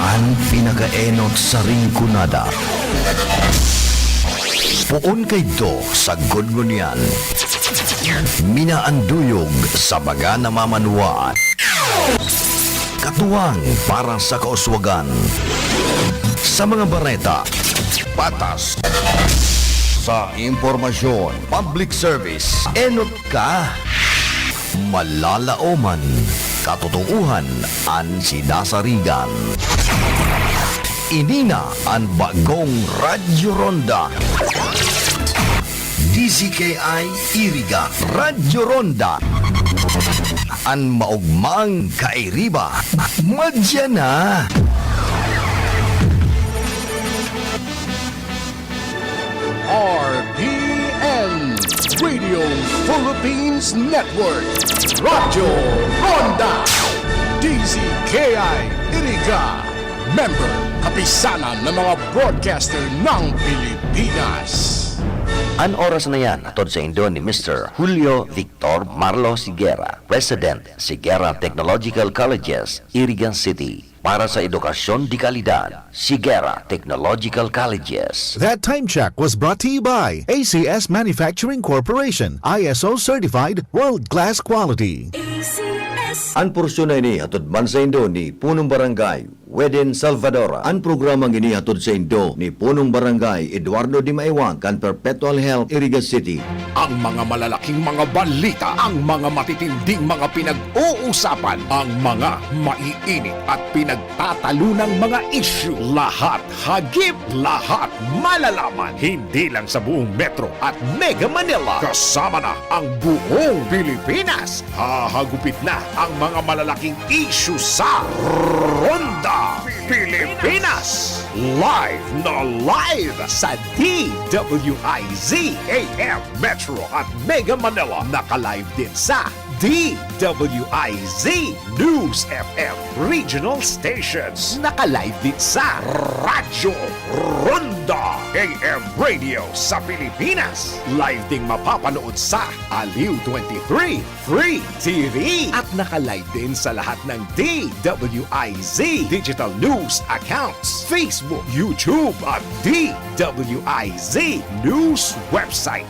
Ang pinakaenot sa ringkunada. Puon kay do sa gudngunyan. Minaanduyog sa baga namamanwa. Katuwang para sa kauswagan. Sa mga bareta, patas. Sa impormasyon, public service, enot ka. Malalaoman, katotohuan, ang sinasarigan. Inina ang bagong Radyo Ronda. DCKI Iriga Radyo Ronda. Ang maugmang kairiba. Madya na. RPN Radio Philippines Network Radyo Ronda DCKI Iriga Member Kapisanan ng mga broadcaster ng Pilipinas. An oras na yan atod sa Indo ni Mr. Julio Victor Marlo Siguera, President, Siguera Technological Colleges, Irigan City. Para sa edukasyon di kalidad, Siguera Technological Colleges. That time check was brought to you by ACS Manufacturing Corporation, ISO certified world-class quality. Ang porsyon na ini atod man sa Indo ni Punong Barangay Weden Salvadora. Ang programang ini hatod sa Indo ni Punong Barangay Eduardo Di Maiwan kan Perpetual Health Iriga City. Ang mga malalaking mga balita, ang mga matitinding mga pinag-uusapan, ang mga maiinit at pinagtatalunang mga issue. Lahat hagip, lahat malalaman. Hindi lang sa buong Metro at Mega Manila. Kasama na ang buong Pilipinas. Hahagupit na ang mga malalaking issue sa Ronda Pilipinas. Live na live sa DWIZ AM Metro at Mega Manila. Naka-live din sa DWIZ News FM Regional Stations. Naka-live din sa Radyo Ronda AM Radio sa Pilipinas. Live ding mapapanood sa Aliw 23 Free TV. At naka-live din sa lahat ng DWIZ Digital News accounts, Facebook, YouTube at DWIZ News website.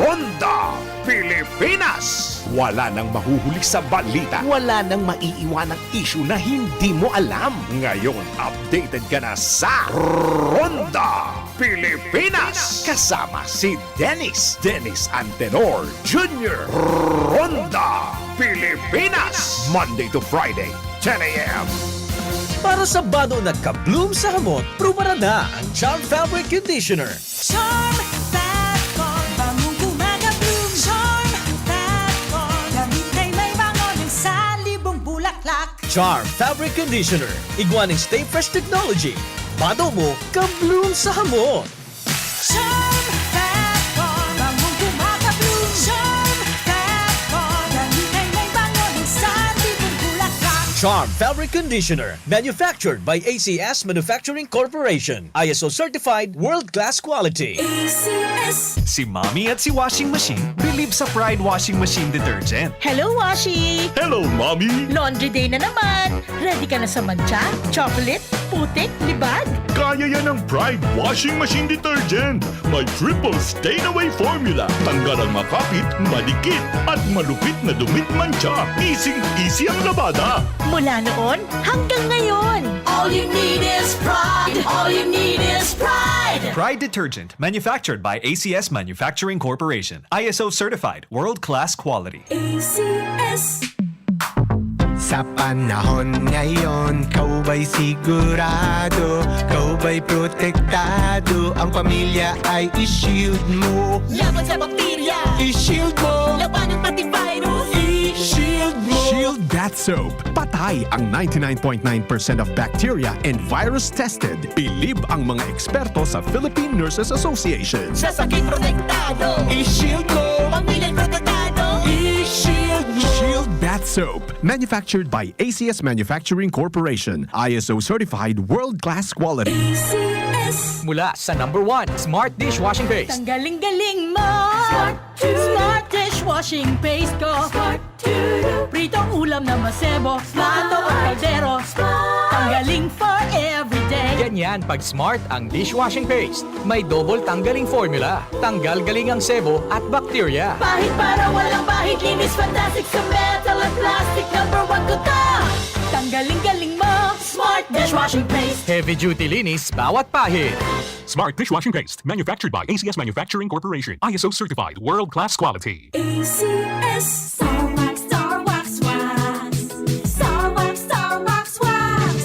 Ronda Pilipinas. Wala nang mahuhuli sa balita. Wala nang maiiwanang issue na hindi mo alam. Ngayon, updated ka na sa Ronda Pilipinas. Kasama si Dennis Antenor Jr. Ronda Pilipinas. Monday to Friday, 10 a.m. Para sa bado nagka-bloom sa hamot, prumara na ang Charm Fabric Conditioner. Charm Fatcon, bangong gumaga-bloom. Charm Fatcon, gamit ay may bango ng salibong bulaklak. Charm Fabric Conditioner, igwaning Stay Fresh Technology. Bado mo, ka-bloom sa hamot. Charm Fatcon, bangong gumaga-bloom. Charm Fatcon, gamit ay may bango ng salibong bulaklak. Charm Fabric Conditioner, manufactured by ACS Manufacturing Corporation. ISO certified world-class quality. ACS. Si Mommy at si Washing Machine believe sa Pride Washing Machine Detergent. Hello, Washi! Hello, Mommy! Laundry day na naman! Ready ka na sa mancha, chocolate, putik, libag? Kaya yan ang Pride Washing Machine Detergent. May triple stain-away formula. Tanggal ang makapit, malikit, at malupit na dumit mancha. Easy ang labada. Mula noon hanggang ngayon. All you need is pride. All you need is pride. Pride Detergent, manufactured by ACS Manufacturing Corporation. ISO certified, world-class quality. ACS. Sa panahon ngayon, kau ba'y sigurado? Kau ba'y protektado? Ang pamilya ay i-shield mo. Laban sa bakterya. I-shield mo. Laban ng pati virus. I-shield mo. Shield Bath Soap. Patay ang 99.9% of bacteria and virus tested. Believe ang mga eksperto sa Philippine Nurses Association. Sa sakit protektado. I-shield mo. Pamilya protektado. I-shield mo. Shield Bath Soap. Manufactured by ACS Manufacturing Corporation. ISO certified world-class quality. ACS. Mula sa #1 Smart Dishwashing Paste. Ang galing-galing mo! Smart dishwashing paste ko. Pritong ulam na masebo, plato at kaldero. Ang galing forever. yan pag Smart ang dishwashing paste. May double tanggaling formula. Tanggal galing ang sebo at bacteria. Pahit para walang bahid, linis fantastic sa metal at plastic. Number 1 ko to. Tanggaling-galing mo, Smart Dishwashing Paste. Heavy duty linis bawat pahid. Smart dishwashing paste, manufactured by ACS Manufacturing Corporation. ISO certified, world-class quality. ACS. Star Wax, Star Wax, Wax. Star Wax, Star Wax, Wax.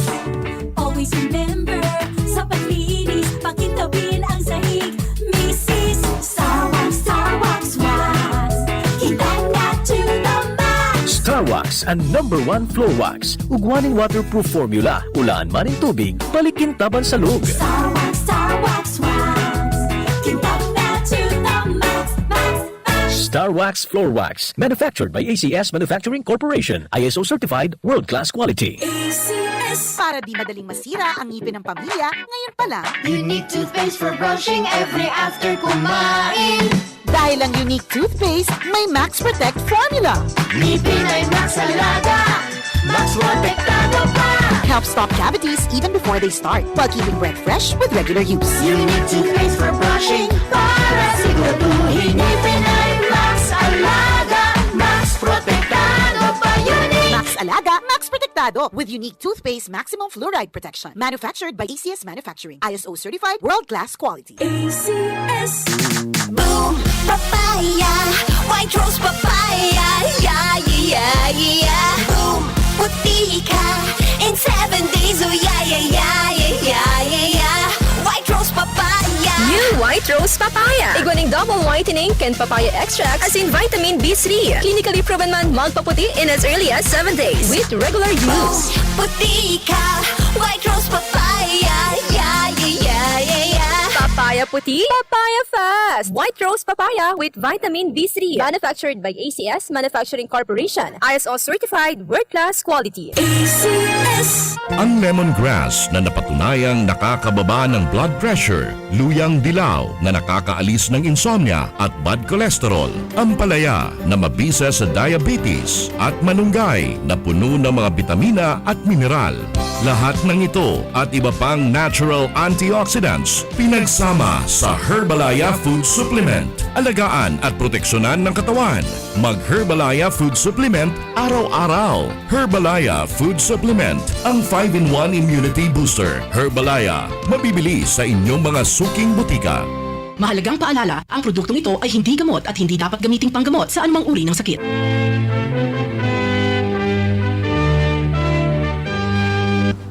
Always remember, sa paglinis, pakintabin ang sahig. Mrs. Star Wax, Star Wax, Wax. Kitang na to the max. Star Wax ang number 1 floor wax. Ugwaning waterproof formula. Ulaan man ang tubig, balikin taban sa lug. Star Wax, Star Wax, Wax. Kitang na to the max, max, max. Star Wax Floor Wax. Manufactured by ACS Manufacturing Corporation. ISO certified, world-class quality. ACS. Para di madaling masira ang ngipin ng pamilya, ngayon pa lang. Unique toothpaste for brushing every after kumain. Dahil ang unique toothpaste, may Max Protect formula. Ngipin ay Max Alaga. Max Protektado pa. Helps stop cavities even before they start, while keeping breath fresh with regular use. Unique toothpaste for brushing para siguraduhin ngipin ay Max Alaga. Max Protektado pa. Unique. Max Alaga, Max Protectado with unique toothpaste maximum fluoride protection. Manufactured by ACS Manufacturing. ISO certified, world-class quality. ACS. Boom, papaya, white rose papaya, yeah, yeah, yeah. Boom, puti ka in 7 days, oh yeah, yeah, yeah, yeah, yeah, yeah. White rose papaya. New White Rose Papaya. Iguaning double whitening and papaya extract as in vitamin B3. Clinically proven man magpaputi in as early as 7 days with regular use. Puti ka, white rose papaya, yeah, yeah, yeah, yeah, yeah. Papaya puti, papaya fast. White Rose Papaya with vitamin B3. Manufactured by ACS Manufacturing Corporation. ISO certified, world-class quality. ACS. Ang lemongrass na napatunayang nakakababa ng blood pressure, luyang dilaw na nakakaalis ng insomnia at bad cholesterol, ampalaya na mabisa sa diabetes at manunggay na puno ng mga bitamina at mineral. Lahat ng ito at iba pang natural antioxidants pinagsama sa Herbalaya Food Supplement. Alagaan at proteksyonan ng katawan. Mag-Herbalaya Food Supplement araw-araw. Herbalaya Food Supplement, ang 5-in-1 immunity booster. Herbalaya, mabibili sa inyong mga suking butika. Mahalagang paalala, ang produktong ito ay hindi gamot at hindi dapat gamiting panggamot sa anumang uri ng sakit.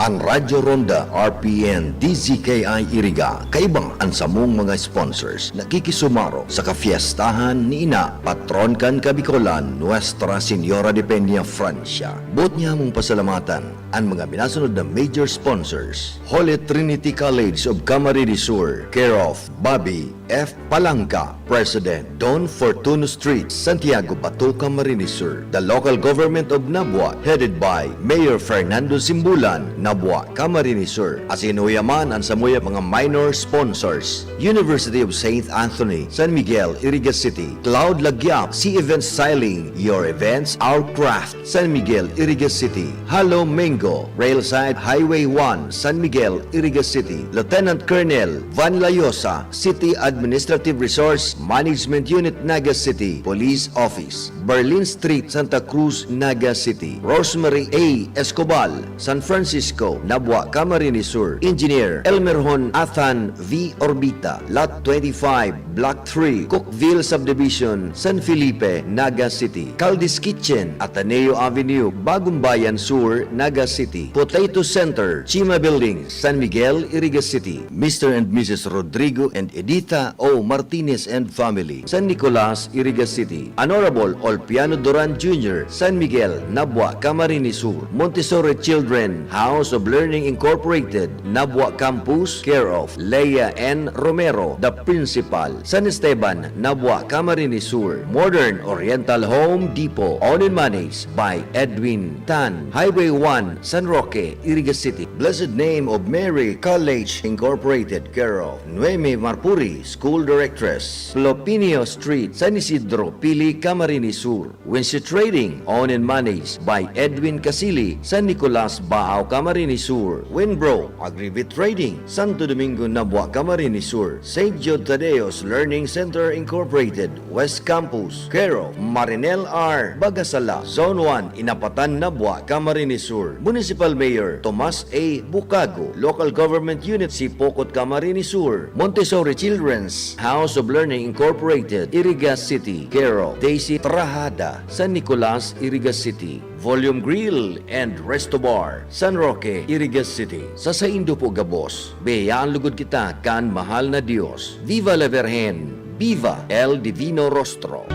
Ang Radyo Ronda, RPN, DZKI Iriga, kaibang ansamong mga sponsors nakikisumaro sa kafiestahan ni Ina, Patron kan Kabikolan, Nuestra Señora de Peña, Francia. Buot niya mong pasalamatan ang mga binasunod na major sponsors. Holy Trinity College of Camarines Sur, care of Bobby F. Palangka, President, Don Fortuno Street, Santiago, Bato, Camarines Sur. The local government of Nabua, headed by Mayor Fernando Simbulan, Nabua, Camarines Sur. Asinuyaman ang samuya mga minor sponsors. University of St. Anthony, San Miguel, Iriga City. Cloud Lagyap, Sea Events Styling, your events, our craft. San Miguel, Iriga City. Halo Mango, Railside Highway 1, San Miguel, Iriga City. Lieutenant Colonel Van Layosa, City Administrative Resource Management Unit, Naga City. Police Office, Berlin Street, Santa Cruz, Naga City. Rosemary A. Escobal, San Francisco, Nabua, Camarines Sur. Engineer Elmerhon Athan V. Orbita, Lot 25, Block 3, Cookville Subdivision, San Felipe, Naga City. Caldi's Kitchen, Ateneo Avenue, Bagong Bayan Sur, Naga City. Potato Center, Chima Building, San Miguel, Iriga City. Mr. and Mrs. Rodrigo and Edita O. Martinez and Family, San Nicolas, Iriga City. Honorable Olpiano Duran Jr., San Miguel, Nabua, Camarines Sur. Montessori Children House of Learning Incorporated, Nabua Campus, care of Leia N. Romero, the Principal. San Esteban, Nabua, Camarines Sur. Modern Oriental Home Depot, owned and managed by Edwin Tan. Highway 1, San Roque, Iriga City. Blessed Name of Mary College Incorporated, care of Nueme Marpuri, School Directress. Plopinio Street, San Isidro, Pili, Camarines Sur. Wincy Trading, owned and managed by Edwin Casili, San Nicolas, Baao, Camarines Camarines Sur, Winbro, Agribit Trading, Santo Domingo, Nabua, Camarines Sur, St. Jude Tadeos Learning Center Incorporated, West Campus, Quero, Marinel R, Bagasala, Zone 1, Inapatan, Nabua, Camarines Sur, Municipal Mayor Tomas A. Bucago, Local Government Unit Sipokot, Camarines Sur, Montessori Children's House of Learning Incorporated, Iriga City, Quero, Daisy Trahada, San Nicolas, Iriga City, Volume Grill and Resto Bar, San Roque, Iriga City. Sa Saindo po Gabos, biyayaan lugod kita kan mahal na Diyos. Viva la Virgen, viva el Divino Rostro.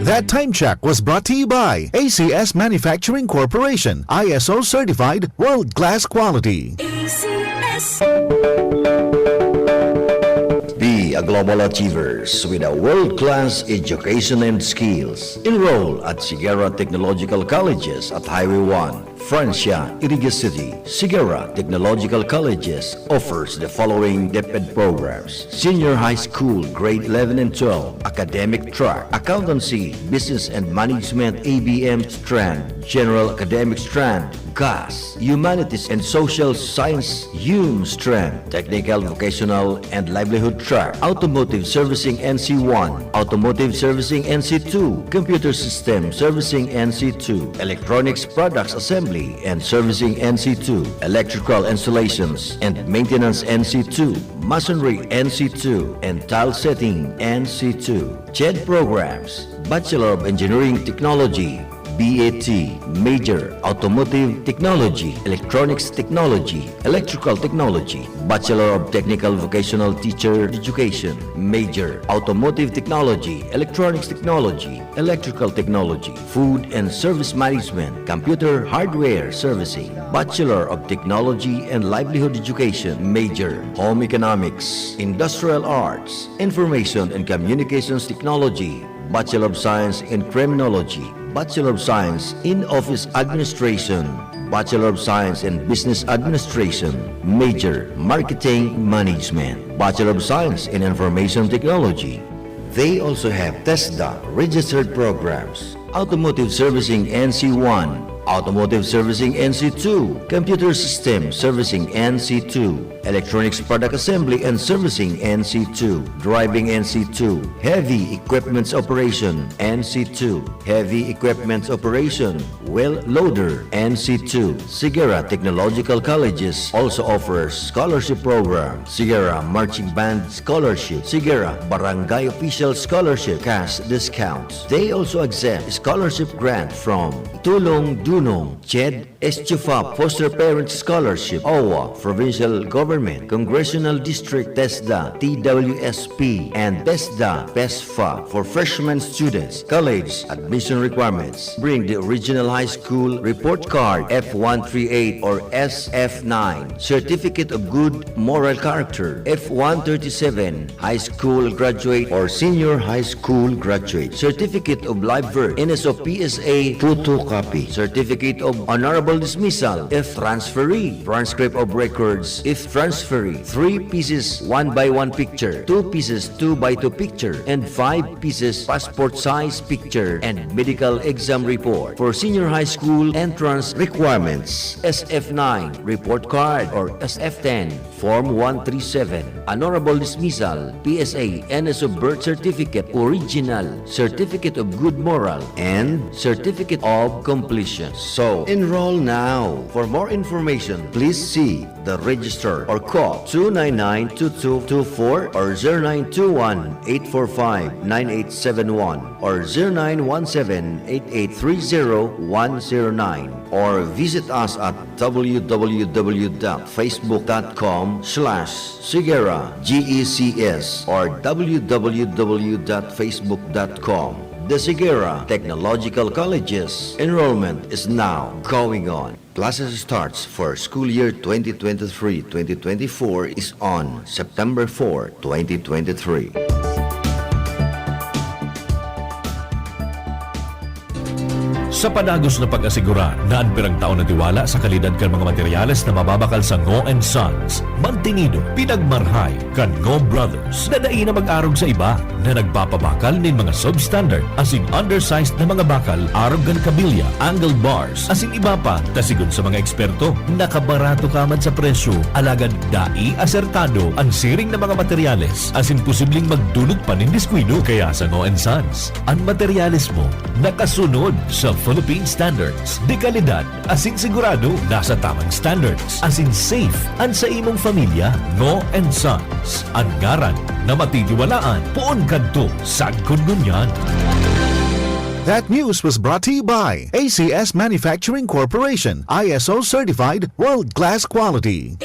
That time check was brought to you by ACS Manufacturing Corporation, ISO certified world-class quality. ACS. Be a global achievers with a world-class education and skills. Enroll at Sigara Technological Colleges at Highway 1, Francia, Iriga City. Sigara Technological Colleges offers the following DepEd programs: Senior High School, Grade 11 and 12, Academic Track, Accountancy, Business and Management ABM Strand, General Academic Strand, GAS, Humanities and Social Science HUM Strand, Technical, Vocational and Livelihood Track, Automotive Servicing NC1, Automotive Servicing NC2, Computer System Servicing NC2, Electronics Products Assembly and Servicing NC2, Electrical Installations and Maintenance NC2, Masonry NC2, and Tile Setting NC2. CHED programs: Bachelor of Engineering Technology, BAT, Major Automotive Technology, Electronics Technology, Electrical Technology, Bachelor of Technical Vocational Teacher Education, Major Automotive Technology, Electronics Technology, Electrical Technology, Food and Service Management, Computer Hardware Servicing, Bachelor of Technology and Livelihood Education, Major Home Economics, Industrial Arts, Information and Communications Technology, Bachelor of Science in Criminology, Bachelor of Science in Office Administration, Bachelor of Science in Business Administration, Major Marketing Management, Bachelor of Science in Information Technology. They also have TESDA registered programs: Automotive Servicing NC1, Automotive Servicing NC2, Computer System Servicing NC2, Electronics Product Assembly and Servicing NC2, Driving NC2, Heavy Equipments Operation NC2, Heavy Equipments Operation, Well Loader NC2. Sigara Technological Colleges also offers scholarship program: Sigara Marching Band Scholarship, Sigara Barangay Official Scholarship, cash discounts. They also accept scholarship grant from Tulong Dunong, CHED, Estufa Foster Parent Scholarship, OWA, Provincial Government, Congressional District, TESDA, TWSP, and TESDA, PESFA for freshman students. College admission requirements: bring the original high school report card F138 or SF9, Certificate of Good Moral Character F137, High School Graduate or Senior High School Graduate, Certificate of Live Birth, NSO PSA photocopy, Certificate of Honorable Dismissal if transferee, transcript of records if transferee, 3 pieces 1x1 picture, 2 pieces 2x2 picture, and 5 pieces passport size picture and medical exam report. For senior high school entrance requirements: SF9 report card or SF10 Form 137, Honorable Dismissal, PSA, NSO Birth Certificate Original, Certificate of Good Moral, and Certificate of Completion. So, enroll now. For more information, please see the register or call 299-2224 or 0921-845-9871 or 0917-8830-109 or visit us at www.facebook.com/Sigara GECS or www.facebook.com. The Sigara Technological Colleges. Enrollment is now going on. Classes starts for school year 2023-2024 is on September 4, 2023. Sa panagos na pag-asigura na ang pirang taon na tiwala sa kalidad kan mga materyales na mababakal sa Ngo and Sons, mantinido, pinagmarhay kan Ngo Brothers na dai na mag-arog sa iba na nagpapabakal nin mga substandard as in undersized na mga bakal arog kan kabilya, angle bars as in iba pa tasigon sa mga eksperto nakabarato kaman sa presyo alagad dai asertado ang siring na mga materyales as in posibleng magdulot pa nin diskwido kaya sa Ngo and Sons ang materyales mo nakasunod sa Philippine standards di kalidad as in sigurado nasa tamang standards as in safe ang sa imong familia Ngo and Sons ang ngaran na matitiwalaan poon kadto sad kununyan. That news was brought to you by ACS Manufacturing Corporation, ISO Certified World Class Quality.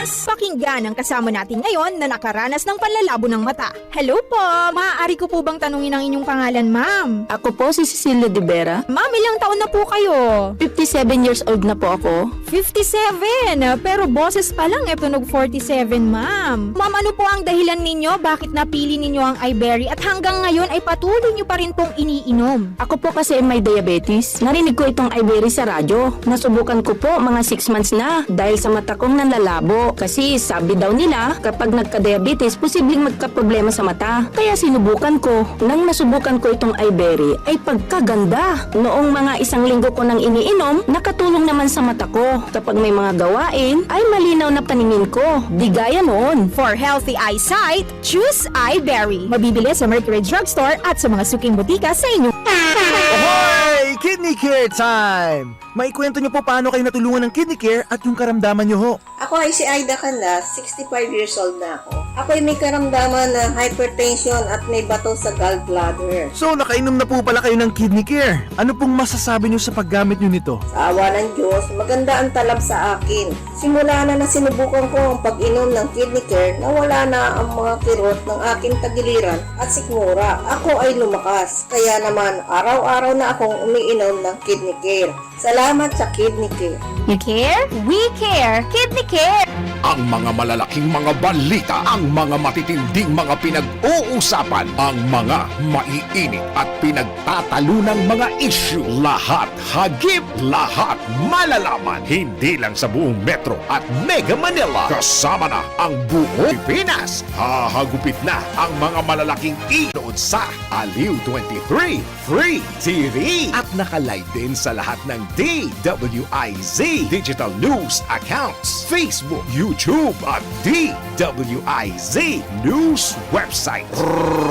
Pakinggan ang kasama natin ngayon na nakaranas ng panlalabo ng mata. Hello po! Maaari ko po bang tanungin ang inyong pangalan, ma'am? Ako po si Cecilia de Vera. Ma'am, ilang taon na po kayo? 57 years old na po ako. 57! Pero boses pa lang tunog 47, ma'am. Ma'am, ano po ang dahilan ninyo? Bakit napili ninyo ang iBerry at hanggang ngayon ay patuloy nyo pa rin pong iniinom? Ako po kasi may diabetes. Narinig ko itong iBerry sa radyo. Nasubukan ko po mga 6 months na dahil sa mata kong nanlalabo. Kasi sabi daw nila, kapag nagka-diabetes, posibleng magka-problema sa mata. Kaya sinubukan ko. Nang nasubukan ko itong iBerry, ay pagkaganda. Noong mga 1 linggo ko nang iniinom, nakatulong naman sa mata ko. Kapag may mga gawain, ay malinaw na paningin ko. Di gaya noon. For healthy eyesight, choose iBerry. Mabibili sa Mercury Drugstore at sa mga suking butika sa inyo. Ahoy! Kidney Care time! Maikwento niyo po paano kayo natulungan ng Kidney Care at yung karamdaman niyo ho. Ako ay si Ida Canlas, 65 years old na ako. Ako ay may karamdaman ng hypertension at may bato sa gallbladder. So, nakainom na po pala kayo ng Kidney Care. Ano pong masasabi niyo sa paggamit niyo nito? Sa awa ng Diyos, maganda ang talab sa akin. Simula na sinubukan ko ang pag-inom ng Kidney Care, nawala na ang mga kirot ng aking tagiliran at sikmura. Ako ay lumakas, kaya naman araw-araw na akong umiinom ng Kidney Care. Salamat sa Kidney Care. You care? We care! Kidney Care! Ang mga malalaking mga balita, ang mga matitinding mga pinag-uusapan, ang mga maiinit at pinagtatalunang mga issue. Lahat hagip, lahat malalaman. Hindi lang sa buong Metro at Mega Manila. Kasama na ang buong Pinas. Hahagupit na ang mga malalaking inood sa Aliw 23 Free TV. At nakalive din sa lahat ng DWIZ Digital News Accounts, Facebook, YouTube at DWIZ News Website.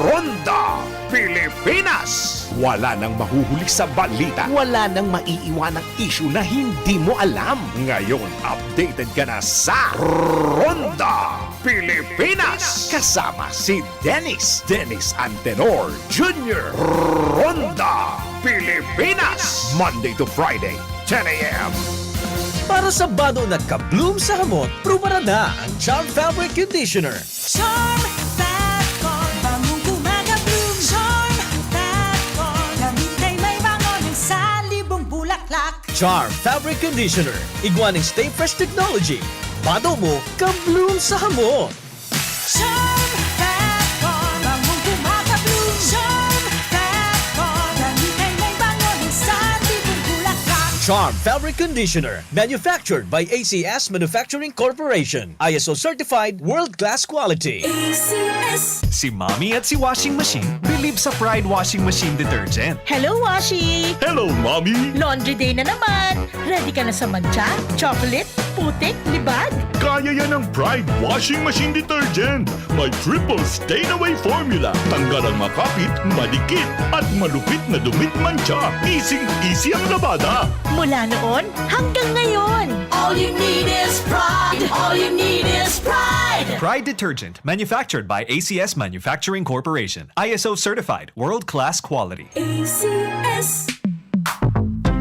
Ronda Pilipinas! Wala nang mahuhuli sa balita. Wala nang maiiwanang issue na hindi mo alam. Ngayon, updated ka na sa Ronda Pilipinas! Kasama si Dennis Antenor Jr. Ronda Pilipinas! Monday to Friday, 10 a.m. Para sa bado na ka-bloom sa hamot, pruba na ang Charm Fabric Conditioner. Charm Fat Con, bangong kumaga-bloom. Charm Fat Con, gamit ay may bangon ng salibong bulaklak. Charm Fabric Conditioner. Iguaning Stay Fresh Technology. Bado mo, ka-bloom sa hamot. Charm Fat Con, bangong kumaga-bloom. Charm Fat Con, gamit ay may bangon ng salibong bulaklak. Charm Fabric Conditioner. Manufactured by ACS Manufacturing Corporation. ISO Certified World Class Quality. ACS. Si Mommy at si Washing Machine believe sa Pride Washing Machine Detergent. Hello, Washi! Hello, Mommy! Laundry day na naman! Ready ka na sa mancha, chocolate, putik, libag? Kaya yan ang Pride Washing Machine Detergent. May triple stain-away formula. Tanggal ang makapit, madikit, at malupit na dumit mancha. Easy ang labada. Mula noon hanggang ngayon. All you need is pride. All you need is pride. Pride Detergent, manufactured by ACS Manufacturing Corporation. ISO certified, world-class quality. ACS.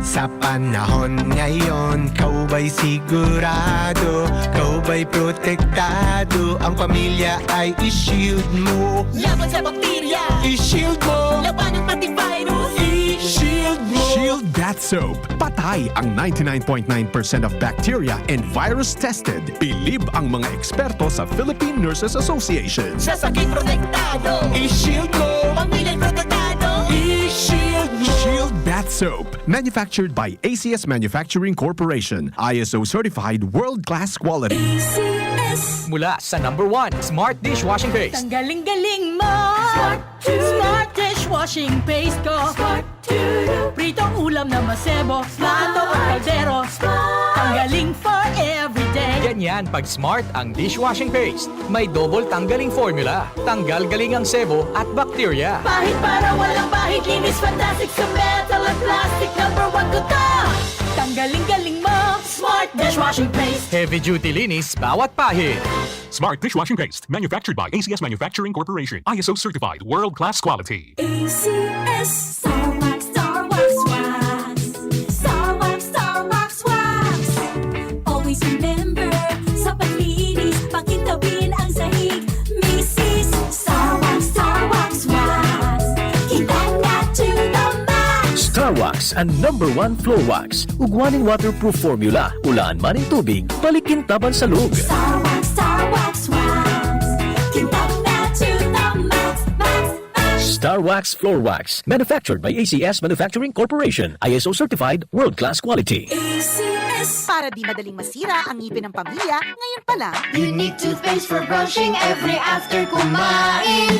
Sa panahon ngayon, kau ba'y sigurado? Kau ba'y protektado? Ang pamilya ay i-shield mo. Laban sa bakterya. I-shield mo. Laban ng pati virus. I-shield mo. Shield Bath Soap. Patay ang 99.9% of bacteria and virus tested. Believe ang mga eksperto sa Philippine Nurses Association. Sa sakit protektado. I-shield mo. Pamilya'y protektado. I-shield mo. Shield Bath Bath Soap, manufactured by ACS Manufacturing Corporation, ISO certified world-class quality. Mula sa number 1 Smart Dishwashing Paste. Tanggaling-galing mo! Smart dishwashing paste ko! Pritong ulam na masebo, plato o kaldero. Tanggaling for everyday. Ganyan pag Smart ang dishwashing paste. May double tanggaling formula. Tanggal galing ang sebo at bacteria. Pahit para walang pahit, linis fantastic sa metal at plastic. Number 1 ko to! Tanggaling-galing mo! Smart dishwashing paste. Heavy duty linis bawat pahit. Smart Dishwashing Paste, manufactured by ACS Manufacturing Corporation, ISO certified world-class quality. ACS Star Wax, Star Wax, Wax. Star Wax, Star Wax, Wax. Always remember, sa paglinis, pakintabin ang sahig. Mrs. Star Wax, Star Wax, Wax. Kita nga to the max. Star Wax ang number 1 floor wax. Ugwaning waterproof formula. Ulaan man ang tubig, balikin taban sa loob. Star Wax, Star Wax, Wax. Kita nga to the max, max, max. Star Wax Floor Wax. Manufactured by ACS Manufacturing Corporation. ISO certified world-class quality. ACS. Para di madaling masira ang ngipin ng pamilya, ngayon pa lang, Unique toothpaste for brushing every after kumain.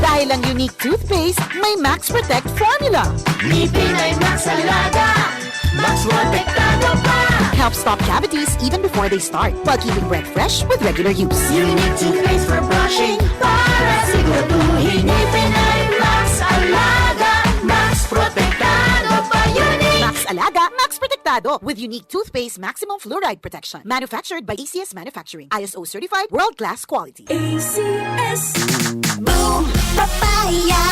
dahil ang unique toothpaste, may Max Protect formula. Ngipin ay Max Alaga, Max Protektado pa. Helps stop cavities even before they start, while keeping breath fresh with regular use. Unique toothpaste for brushing, para siguraduhin ngipin ay Max Alaga, Max Protektado pa. Unique Max Alaga, Max Protectado with unique toothpaste maximum fluoride protection. Manufactured by ACS Manufacturing. ISO certified world-class quality. ACS. Boom, papaya,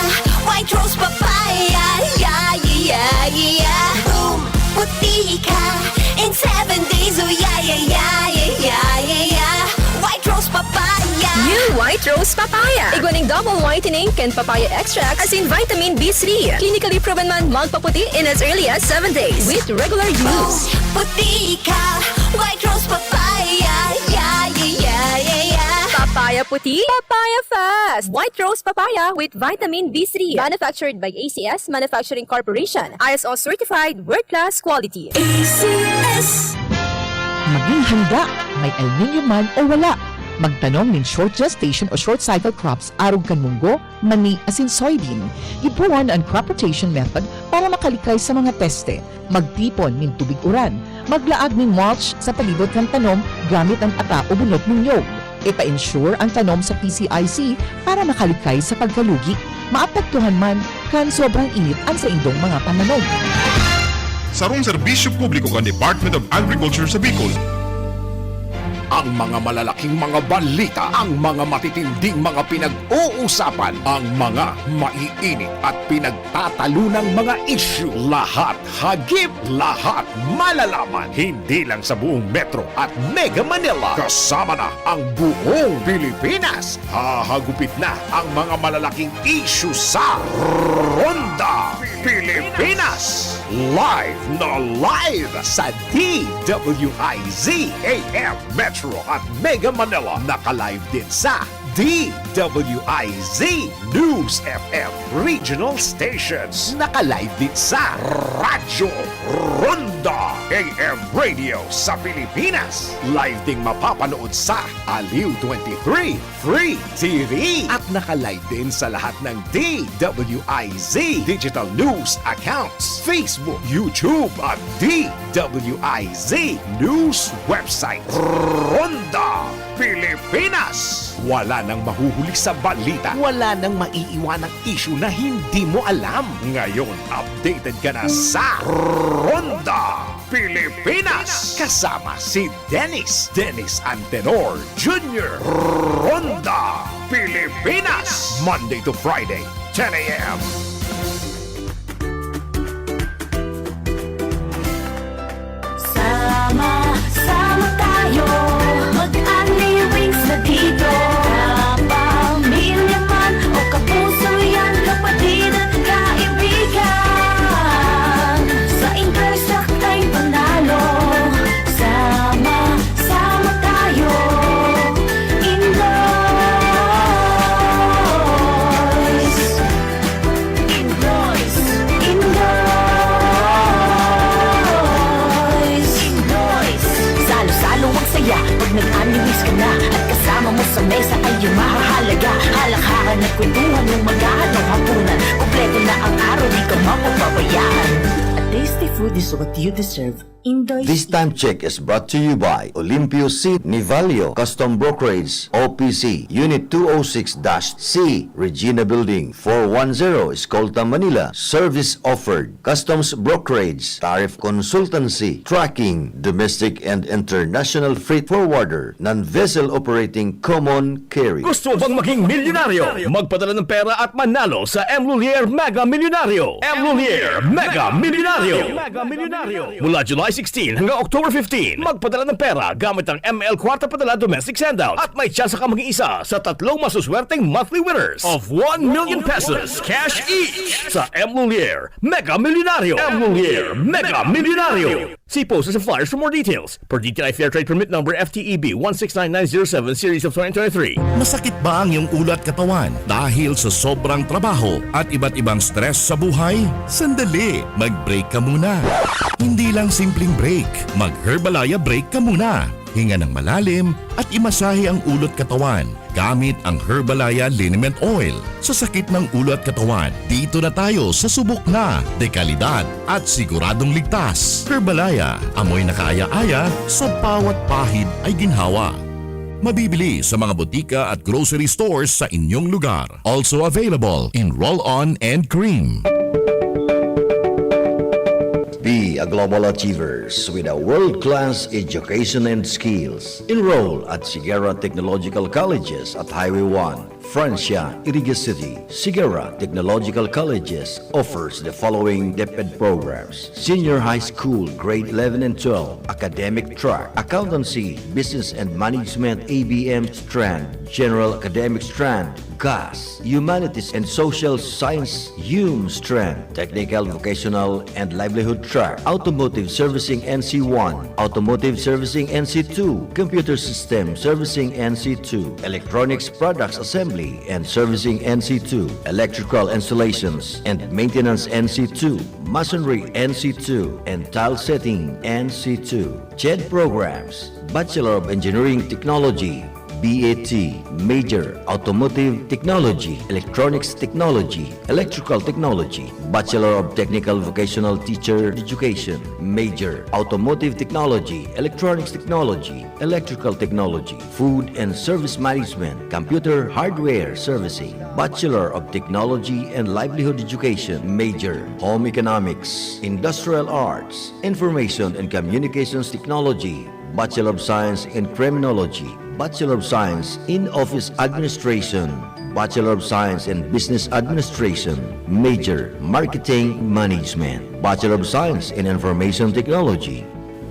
white rose papaya, yeah, yeah, yeah. Boom, puti ka in 7 days, oh yeah, yeah, yeah, yeah, yeah, yeah. White rose papaya. New White Rose Papaya. Iguaning double whitening and papaya extract as in vitamin B3. Clinically proven man magpaputi in as early as 7 days with regular use. Puti ka, white rose papaya, yeah, yeah, yeah, yeah, yeah. Papaya puti, papaya fast. White Rose Papaya with vitamin B3. Manufactured by ACS Manufacturing Corporation. ISO certified world-class quality. ACS. Maging handa, may El Nino man o wala. Magtanong nin short gestation o short cycle crops arog kan munggo, mani asin soybean. Ipuan ang crop rotation method para makalikay sa mga teste. Magtipon nin tubig uran. Maglaag nin mulch sa palibot ng tanom gamit ang ata o bunot ng nyog. Ipa-ensure ang tanom sa PCIC para makalikay sa pagkalugi. Maapektuhan man kan sobrang init ang sa indong mga pananom. Sarong serbisyo publiko kan Department of Agriculture sa Bicol. Ang mga malalaking mga balita, ang mga matitinding mga pinag-uusapan, ang mga maiinit at pinagtatalunang mga issue. Lahat hagip, lahat malalaman. Hindi lang sa buong Metro at Mega Manila. Kasama na ang buong Pilipinas. Hahagupit na ang mga malalaking issue sa Ronda Pilipinas. Live na live sa DWIZ AM Metro at Mega Manila. Naka-live din sa DWIZ News FM Regional Stations. Naka-live din sa Radyo Ronda AM Radio sa Pilipinas. Live ding mapapanood sa Aliw 23 Free TV. At naka-live din sa lahat ng DWIZ Digital News accounts, Facebook, YouTube at DWIZ News website. Ronda Pilipinas. Wala nang mahuhuli sa balita. Wala nang maiiwanang issue na hindi mo alam. Ngayon, updated ka na sa Ronda Pilipinas. Kasama si Dennis Antenor Jr. Ronda Pilipinas. Monday to Friday, 10 a.m. Sama tayo, mag-aliwing sa dito. Kapamilya man o kapuso yan, kapatid at kaibigan. Sa intersak tayo panalo. Sama tayo, Indoors. sa mesa ay yung mahahalaga. Halakhakan at kwentuhan ng maghahanong hapunan. Kompleto na ang araw, di ka mapapabayaan. A tasty food is what you deserve. Indoy. This time check is brought to you by Olympio C. Nivalio Custom Brokerage OPC Unit 206-C Regina Building 410 Escolta, Manila. Service offered: customs brokerage, tariff consultancy, tracking, domestic and international freight forwarder, non-vessel operating common carrier. Gusto bang maging milyonaryo? Magpadala ng pera at manalo sa M. Lulier Mega Milyonaryo. M. Lulier Mega Milyonaryo. Mula July 16 hanggang October 15, magpadala ng pera gamit ang ML Kwarta Padala Domestic Sendout at may tsansa ka maging isa sa 3 masuswerteng monthly winners of 1 million pesos cash each sa M. Lulier Mega Milyonaryo. M. Lulier Mega Milyonaryo. See posters and flyers for more details. Per DTI Fair Trade Permit Number FTEB 169907 Series of 2023. Masakit ba ang iyong ulat katawan dahil sa sobrang trabaho at iba't ibang stress sa buhay? Sandali, mag-break ka muna. Hindi lang simpleng break, mag-Herbalaya break ka muna. Hinga ng malalim at imasahe ang ulot katawan gamit ang Herbalaya Liniment Oil. Sa sakit ng ulot katawan, dito na tayo sa subok na, dekalidad at siguradong ligtas. Herbalaya, amoy na kaaya-aya, sa bawat pahid ay ginhawa. Mabibili sa mga butika at grocery stores sa inyong lugar. Also available in roll-on and cream. Be a global achievers with a world-class education and skills. Enroll at Sigara Technological Colleges at Highway 1, Francia, Iriga City. Sigara Technological Colleges offers the following DepEd programs: Senior High School, Grade 11 and 12, Academic Track, Accountancy, Business and Management ABM Strand, General Academic Strand, GAS, Humanities and Social Science HUM Strand, Technical, Vocational and Livelihood Track, Automotive Servicing NC1, Automotive Servicing NC2, Computer System Servicing NC2, Electronics Products Assembly and Servicing NC2, Electrical Installations and Maintenance NC2, Masonry NC2, and Tile Setting NC2. CHED programs: Bachelor of Engineering Technology, BAT, Major Automotive Technology, Electronics Technology, Electrical Technology, Bachelor of Technical Vocational Teacher Education, Major Automotive Technology, Electronics Technology, Electrical Technology, Food and Service Management, Computer Hardware Servicing, Bachelor of Technology and Livelihood Education, Major Home Economics, Industrial Arts, Information and Communications Technology, Bachelor of Science in Criminology, Bachelor of Science in Office Administration, Bachelor of Science in Business Administration, Major Marketing Management, Bachelor of Science in Information Technology.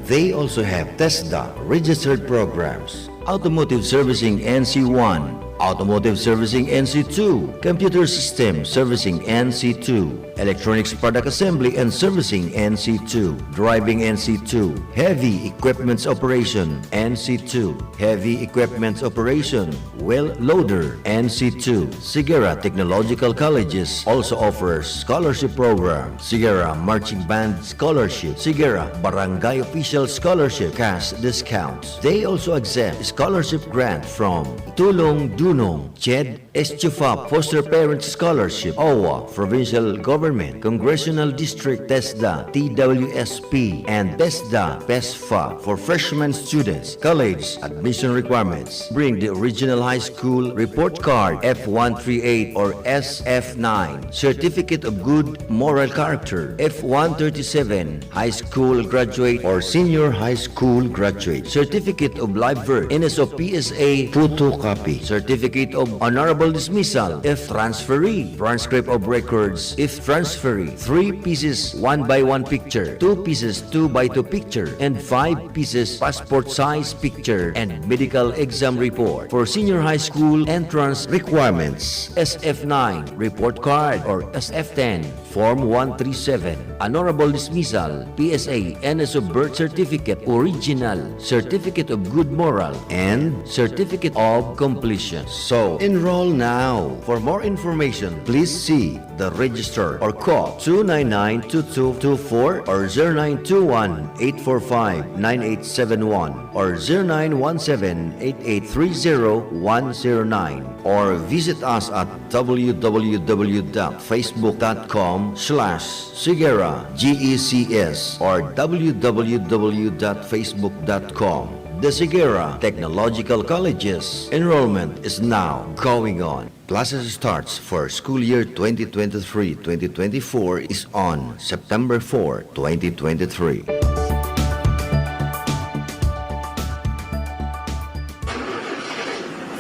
They also have TESDA registered programs: Automotive Servicing NC1, Automotive Servicing NC2, Computer System Servicing NC2, Electronics Product Assembly and Servicing NC2, Driving NC2, Heavy Equipments Operation NC2, Heavy Equipments Operation, Well Loader NC2. Sigara Technological Colleges also offers scholarship program: Sigara Marching Band Scholarship, Sigara Barangay Official Scholarship, cash discounts. They also accept scholarship grant from Tulong Dunong, CHED, Estufa Foster Parents Scholarship, OWA, Provincial Government, Congressional District, TESDA, TWSP, and TESDA, PESFA for freshman students. College admission requirements: bring the original high school report card F138 or SF9, Certificate of Good Moral Character F137, high school graduate or senior high school graduate, Certificate of Live Birth, NSO PSA photocopy, Certificate of Honorable Dismissal if transferee, transcript of records if transferee, 3 pieces 1x1 picture, 2 pieces 2x2 picture, and 5 pieces passport size picture and medical exam report. For senior high school entrance requirements: SF9 report card or SF10 Form 137, Honorable Dismissal, PSA, NSO Birth Certificate Original, Certificate of Good Moral, and Certificate of Completion. So, enroll now. For more information, please see the register or call 299-2224 or 0921-845-9871 or 0917-8830-109 or visit us at www.facebook.com/Sigera GECS or www.facebook.com. The Sigera Technological Colleges enrollment is now going on. Classes starts for school year 2023-2024 is on September 4, 2023.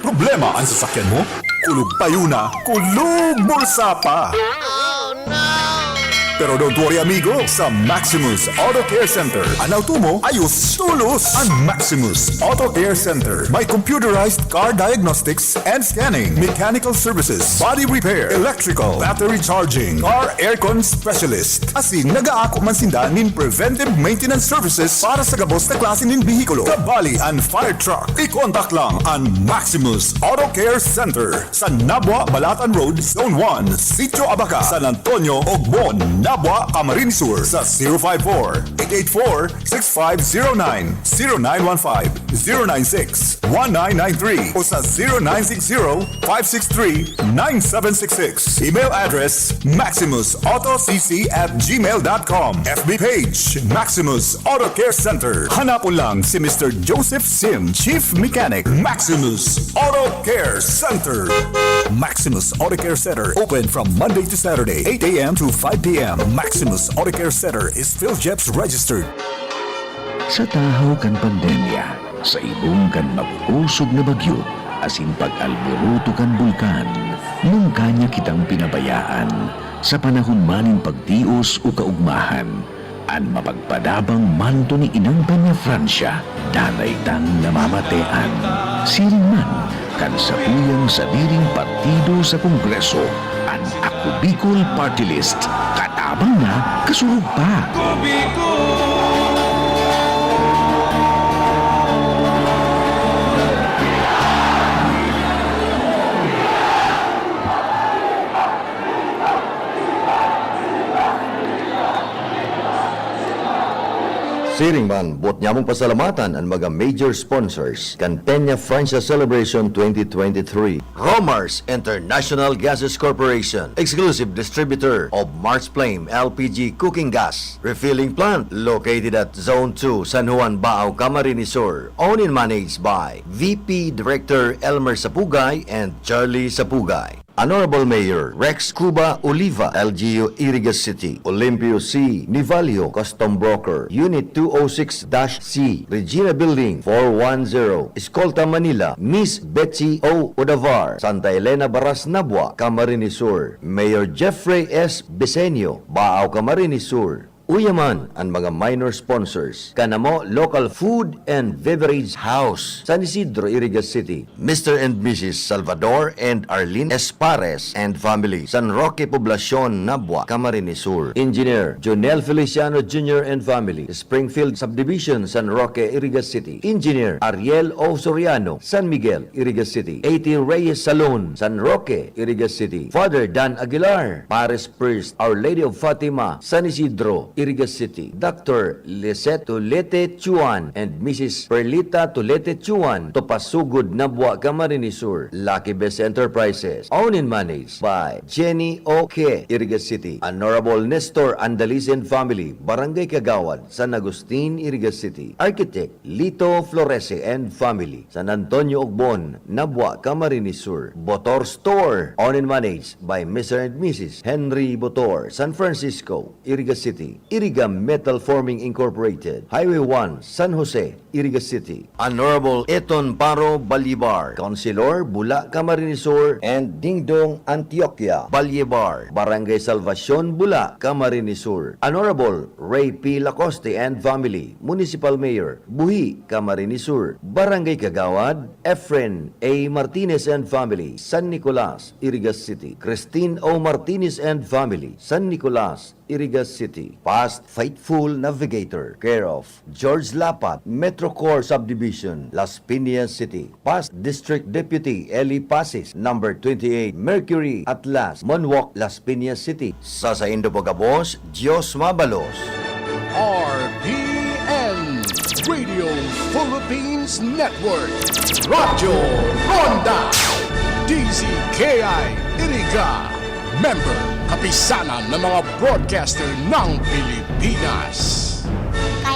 Problema ang sasakyan mo? Kulog tayo na, kulog bulsa pa! Pero don't worry amigo, sa Maximus Auto Care Center, ang auto mo ayos tulos. Ang Maximus Auto Care Center may computerized car diagnostics and scanning, mechanical services, body repair, electrical, battery charging, car aircon specialist. Asin nagaako man sinda nin preventive maintenance services para sa gabos na klase nin bihikulo, kabali and fire truck. I-contact lang ang Maximus Auto Care Center sa Nabwa, Balatan Road, Zone 1, Sitio Abaca, San Antonio, Ogbon, Nabwa, Camarines Sur sa 054-884-6509, 0915-096-1993 o sa 0960-563-9766. Email address maximusautocc@gmail.com. FB page Maximus Auto Care Center. Hanapon lang si Mr. Joseph Sim, Chief Mechanic, Maximus Auto Care Center. Maximus Auto Care Center open from Monday to Saturday, 8 a.m. to 5 p.m. Maximus Auto Care Center is PhilJeps registered. Sa tahaw kan pandemya, sa ibong kan mapusog na bagyo, asin pag-alboruto kan bulkan, nung kanya kitang pinabayaan, sa panahon maning pagtios o kaugmahan, an mapagpadabang manto ni inang Tanya Francia, danay tang namamatean. Siring man, kan sa tuyang sa diring partido sa Kongreso, an Ako Bicol Party List, katabang na kasurog pa. Siring man, buot niya mong pasalamatan ang mga major sponsors kan Peña Francia Celebration 2023. Romars International Gases Corporation, exclusive distributor of Mars Flame LPG cooking gas refilling plant located at Zone 2, San Juan, Bao, Camarines Sur. Owned and managed by VP Director Elmer Sapugay and Charlie Sapugay. Honorable Mayor Rex Cuba Oliva, LGU Iriga City. Olympio C. Nivalio, Custom Broker, Unit 206-C, Regina Building 410, Escolta, Manila. Miss Betsy O. Odavar, Santa Elena Baras, Nabwa, Camarines Sur. Mayor Jeffrey S. Besenio, Baaw, Camarines Sur. Uyaman ang mga minor sponsors. Kanamo Local Food and Beverage House, San Isidro, Iriga City. Mr. and Mrs. Salvador and Arlene Espares and family, San Roque Poblacion, Nabwa, Camarines Sur. Engineer Jonel Feliciano Jr. and family, Springfield Subdivision, San Roque, Iriga City. Engineer Ariel O. Soriano, San Miguel, Iriga City. A.T. Reyes Salon, San Roque, Iriga City. Father Dan Aguilar, Paris Priest, Our Lady of Fatima, San Isidro, Iriga City. Dr. Lisette Tulete Chuan and Mrs. Perlita Tulete Chuan, Topasugod, Nabwa, Camarines Sur. Lucky Best Enterprises, owned and managed by Jenny O.K., Iriga City. Honorable Nestor Andaliz and family, Barangay Kagawad, San Agustin, Iriga City. Architect Lito Florese and family, San Antonio Ogbon, Nabwa, Camarines Sur. Botor Store, owned and managed by Mr. and Mrs. Henry Botor, San Francisco, Iriga City. Iriga Metal Forming Incorporated, Highway 1, San Jose, Iriga City. Honorable Eton Paro Balibar, Councilor Bula, Camarines Sur, and Dingdong Antioquia Balyebar, Barangay Salvacion, Bula, Camarines Sur. Honorable Ray P. Lacoste and family, Municipal Mayor, Buhi, Camarines Sur. Barangay Kagawad, Efren A. Martinez and family, San Nicolas, Iriga City. Christine O. Martinez and family, San Nicolas, Iriga City. Past Faithful Navigator, care of George Lapat, Metro Core Subdivision, Las Piñas City. Past District Deputy Eli Pasis, number 28, Mercury Atlas, Monwalk, Las Piñas City. Sa Indo Bogabos, Dios Mabalos. RPN Radio Philippines Network, Radyo Ronda, DZKI Iriga, member kapisanan ng mga broadcaster ng Pilipinas.